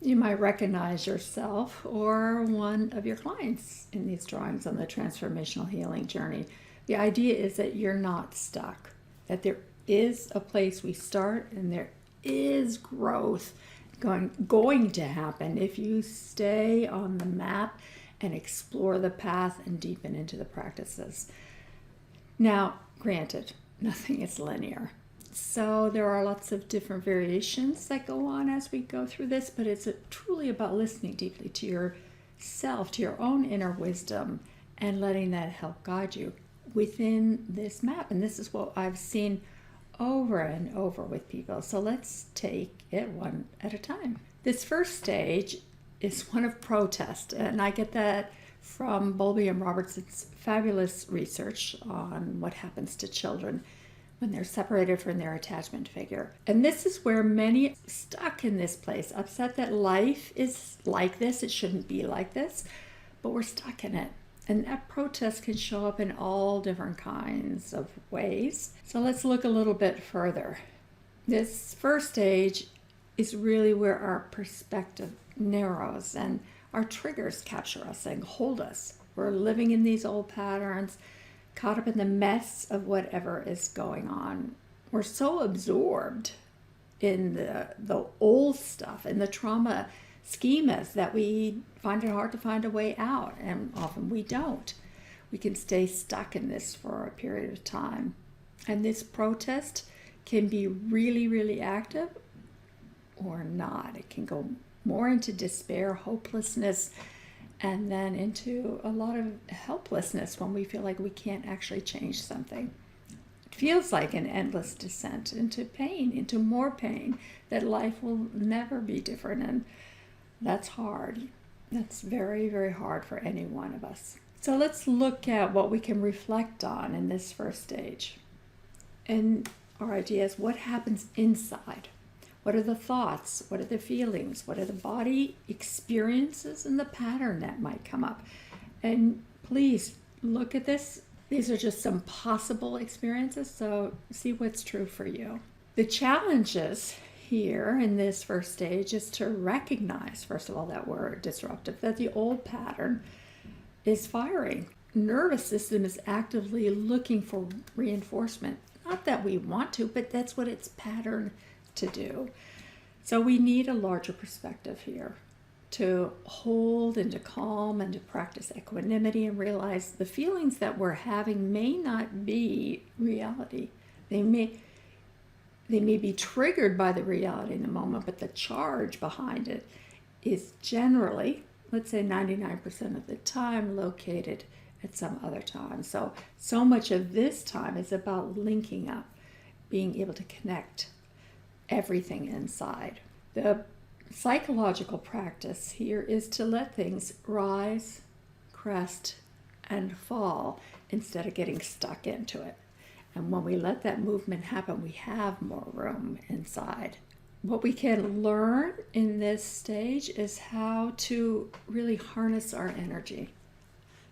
You might recognize yourself or one of your clients in these drawings on the transformational healing journey. The idea is that you're not stuck, that there is a place we start and there is growth going to happen if you stay on the map and explore the path and deepen into the practices. Now, granted, nothing is linear. So there are lots of different variations that go on as we go through this, but it's truly about listening deeply to yourself, to your own inner wisdom, and letting that help guide you within this map. And this is what I've seen over and over with people. So let's take it one at a time. This first stage is one of protest, and I get that from Bowlby and Robertson's fabulous research on what happens to children when they're separated from their attachment figure. And this is where many are stuck in this place, upset that life is like this, it shouldn't be like this, but we're stuck in it. And that protest can show up in all different kinds of ways. So let's look a little bit further. This first stage is really where our perspective narrows and our triggers capture us and hold us. We're living in these old patterns, caught up in the mess of whatever is going on. We're so absorbed in the old stuff and the trauma schemas that we find it hard to find a way out, and often we don't. We can stay stuck in this for a period of time. And this protest can be really, really active or not. It can go more into despair, hopelessness, and then into a lot of helplessness when we feel like we can't actually change something. It feels like an endless descent into pain, into more pain, that life will never be different, and that's hard. That's very, very hard for any one of us. So let's look at what we can reflect on in this first stage. And our idea is what happens inside. What are the thoughts? What are the feelings? What are the body experiences and the pattern that might come up? And please look at this. These are just some possible experiences, so see what's true for you. The challenges here in this first stage is to recognize, first of all, that we're disruptive, that the old pattern is firing. Nervous system is actively looking for reinforcement. Not that we want to, but that's what it's patterned to do. So we need a larger perspective here to hold and to calm and to practice equanimity and realize the feelings that we're having may not be reality. They may be triggered by the reality in the moment, but the charge behind it is generally, let's say 99% of the time, located at some other time. So much of this time is about linking up, being able to connect everything inside. The psychological practice here is to let things rise, crest, and fall instead of getting stuck into it. And when we let that movement happen, we have more room inside. What we can learn in this stage is how to really harness our energy,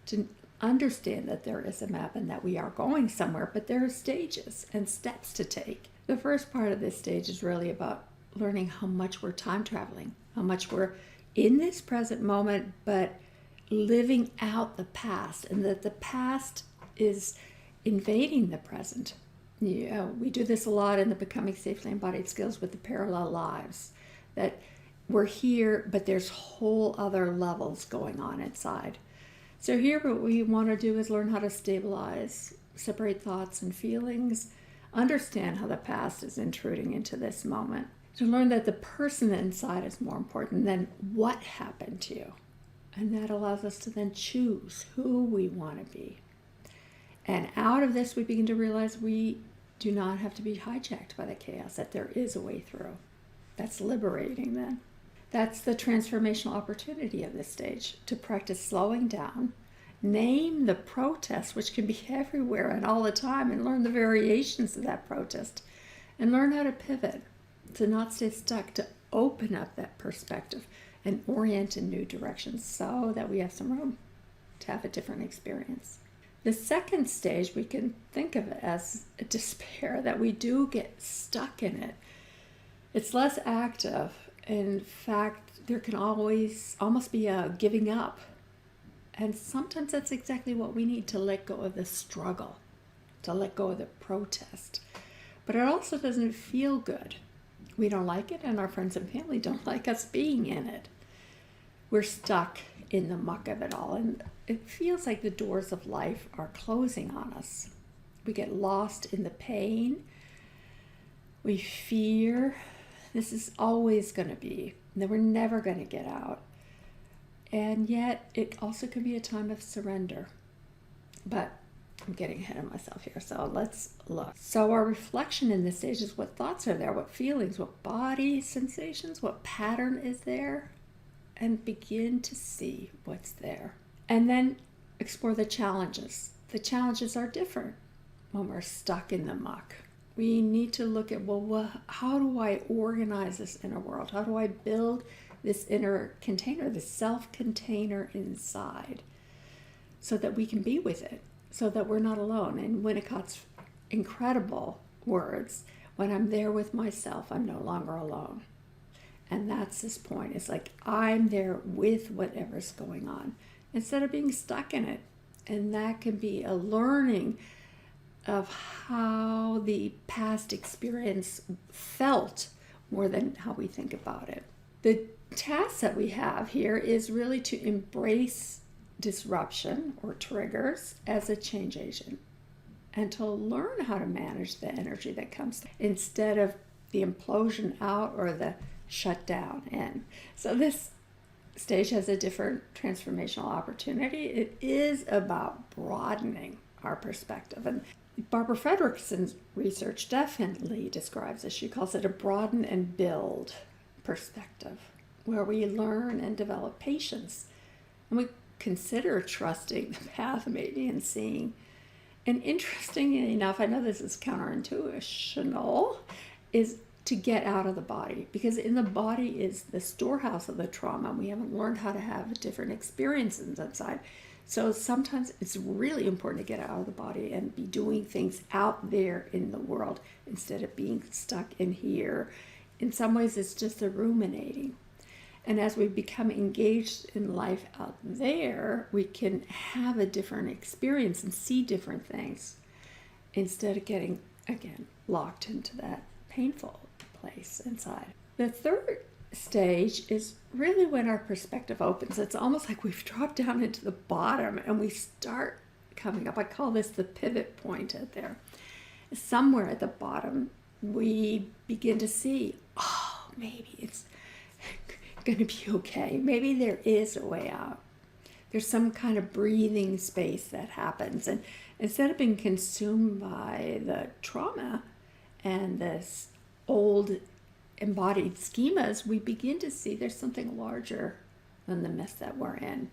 to understand that there is a map and that we are going somewhere, but there are stages and steps to take. The first part of this stage is really about learning how much we're time traveling, how much we're in this present moment, but living out the past, and that the past is invading the present. Yeah, we do this a lot in the Becoming Safely Embodied Skills with the parallel lives, that we're here, but there's whole other levels going on inside. So here what we want to do is learn how to stabilize, separate thoughts and feelings, understand how the past is intruding into this moment, to learn that the person inside is more important than what happened to you. And that allows us to then choose who we want to be. And out of this, we begin to realize we do not have to be hijacked by the chaos, that there is a way through. That's liberating then. That's the transformational opportunity of this stage, to practice slowing down, name the protest, which can be everywhere and all the time, and learn the variations of that protest, and learn how to pivot, to not stay stuck, to open up that perspective and orient in new directions so that we have some room to have a different experience. The second stage, we can think of it as a despair, that we do get stuck in it. It's less active In fact, there can always almost be a giving up. And sometimes that's exactly what we need, to let go of the struggle, to let go of the protest. But it also doesn't feel good. We don't like it, and our friends and family don't like us being in it. We're stuck in the muck of it all, and it feels like the doors of life are closing on us. We get lost in the pain. We fear this is always going to be, that we're never going to get out. And yet, it also can be a time of surrender. But I'm getting ahead of myself here, so let's look. So our reflection in this stage is what thoughts are there, what feelings, what body sensations, what pattern is there, and begin to see what's there. And then explore the challenges. The challenges are different when we're stuck in the muck. We need to look at, how do I organize this inner world? How do I build this inner container, this self-container inside, so that we can be with it, so that we're not alone? And Winnicott's incredible words, when I'm there with myself, I'm no longer alone. And that's this point. It's like I'm there with whatever's going on instead of being stuck in it. And that can be a learning of how the past experience felt more than how we think about it. The task that we have here is really to embrace disruption or triggers as a change agent, and to learn how to manage the energy that comes instead of the implosion out or the shutdown in. So this stage has a different transformational opportunity. It is about broadening our perspective. And Barbara Fredrickson's research definitely describes this. She calls it a broaden and build perspective, where we learn and develop patience. And we consider trusting the path maybe and seeing. And interestingly enough, I know this is counterintuitional, is to get out of the body, because in the body is the storehouse of the trauma. We haven't learned how to have different experiences inside. So sometimes it's really important to get out of the body and be doing things out there in the world instead of being stuck in here. In some ways, it's just a ruminating. And as we become engaged in life out there, we can have a different experience and see different things instead of getting, again, locked into that painful place inside. The third stage is really when our perspective opens. It's almost like we've dropped down into the bottom and we start coming up. I call this the pivot point out there. Somewhere at the bottom, we begin to see, maybe it's going to be okay. Maybe there is a way out. There's some kind of breathing space that happens. And instead of being consumed by the trauma and this old embodied schemas, we begin to see there's something larger than the mess that we're in.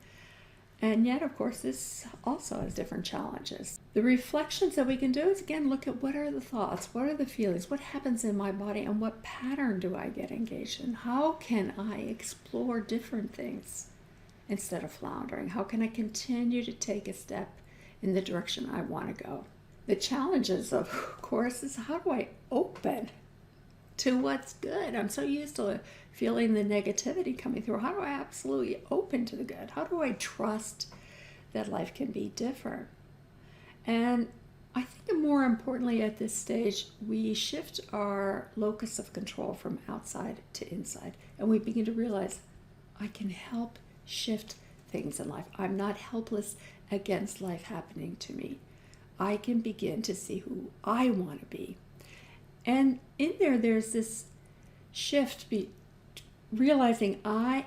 And yet, of course, this also has different challenges. The reflections that we can do is, again, look at what are the thoughts, what are the feelings, what happens in my body, and what pattern do I get engaged in? How can I explore different things instead of floundering? How can I continue to take a step in the direction I want to go? The challenges, of course, is how do I open to what's good? I'm so used to feeling the negativity coming through. How do I absolutely open to the good? How do I trust that life can be different? And I think more importantly at this stage, we shift our locus of control from outside to inside. And we begin to realize I can help shift things in life. I'm not helpless against life happening to me. I can begin to see who I want to be. And in there's this shift, realizing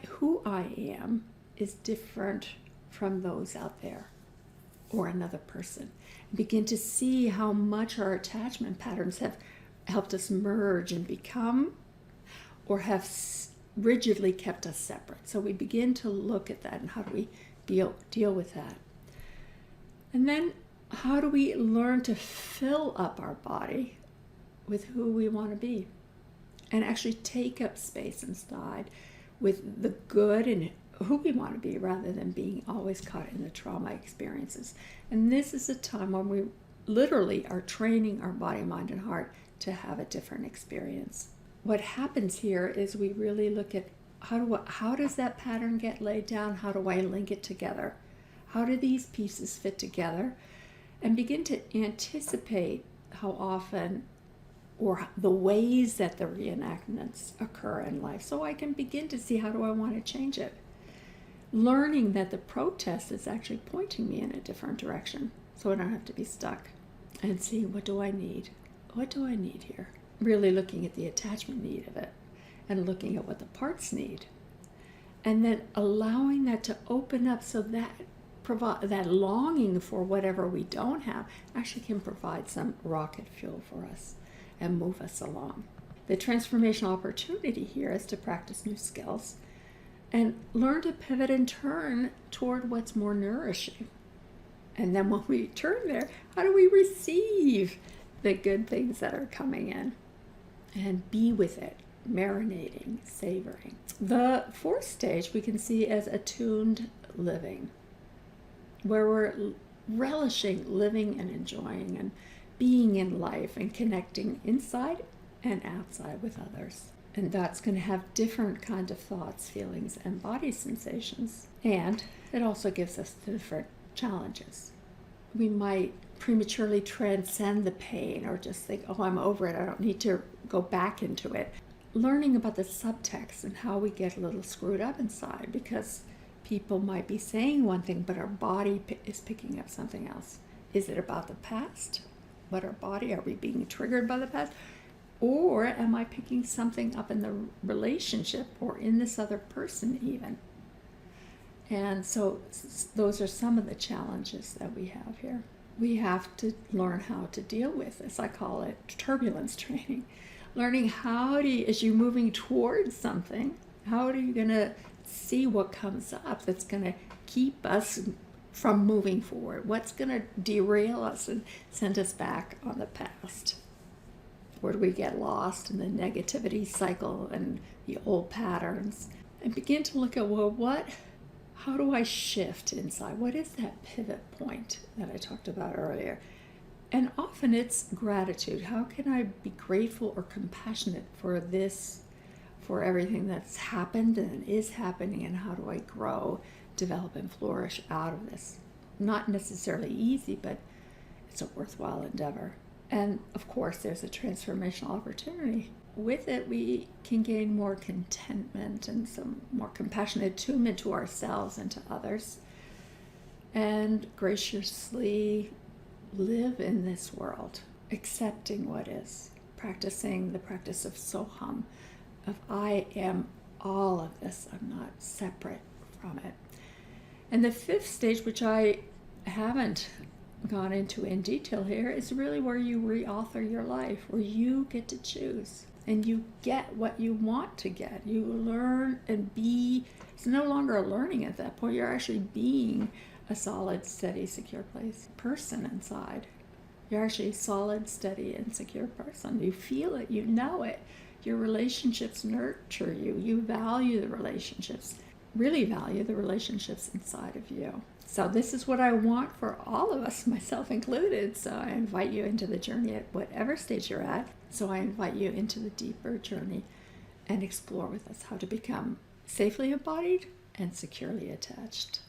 who I am is different from those out there or another person. And begin to see how much our attachment patterns have helped us merge and become, or have rigidly kept us separate. So we begin to look at that and how do we deal with that. And then how do we learn to fill up our body with who we want to be, and actually take up space inside with the good and who we want to be, rather than being always caught in the trauma experiences. And this is a time when we literally are training our body, mind, and heart to have a different experience. what happens here is we really look at how does that pattern get laid down? How do I link it together? How do these pieces fit together? And begin to anticipate how often or the ways that the reenactments occur in life, so I can begin to see how do I want to change it. Learning that the protest is actually pointing me in a different direction, so I don't have to be stuck, and see what do I need? What do I need here? Really looking at the attachment need of it and looking at what the parts need. And then allowing that to open up so that that longing for whatever we don't have actually can provide some rocket fuel for us and move us along. The transformational opportunity here is to practice new skills and learn to pivot and turn toward what's more nourishing. And then when we turn there, how do we receive the good things that are coming in and be with it, marinating, savoring? The fourth stage we can see as attuned living, where we're relishing living and enjoying and being in life and connecting inside and outside with others. And that's going to have different kinds of thoughts, feelings, and body sensations. And it also gives us different challenges. We might prematurely transcend the pain or just think, oh, I'm over it, I don't need to go back into it. Learning about the subtext and how we get a little screwed up inside because people might be saying one thing, but our body is picking up something else. Is it about the past? What our body, are we being triggered by the past? Or am I picking something up in the relationship or in this other person even? And so those are some of the challenges that we have here. We have to learn how to deal with this. I call it turbulence training. Learning how do as you're moving towards something, how are you going to see what comes up that's going to keep us from moving forward? What's going to derail us and send us back on the past? Where do we get lost in the negativity cycle and the old patterns? And begin to look at, well, how do I shift inside? What is that pivot point that I talked about earlier? And often it's gratitude. How can I be grateful or compassionate for this, for everything that's happened and is happening, and how do I grow, develop, and flourish out of this? Not necessarily easy, but it's a worthwhile endeavor. And of course, there's a transformational opportunity. With it, we can gain more contentment and some more compassionate attunement to ourselves and to others, and graciously live in this world, accepting what is, practicing the practice of soham, of I am all of this, I'm not separate from it. And the fifth stage, which I haven't gone into in detail here, is really where you reauthor your life, where you get to choose and you get what you want to get. You learn and be. It's no longer a learning at that point. You're actually being a solid, steady, secure person inside. You're actually a solid, steady, and secure person. You feel it. You know it. Your relationships nurture you. You value the relationships. Really value the relationships inside of you. So this is what I want for all of us, myself included. So I invite you into the journey at whatever stage you're at. So I invite you into the deeper journey and explore with us how to become safely embodied and securely attached.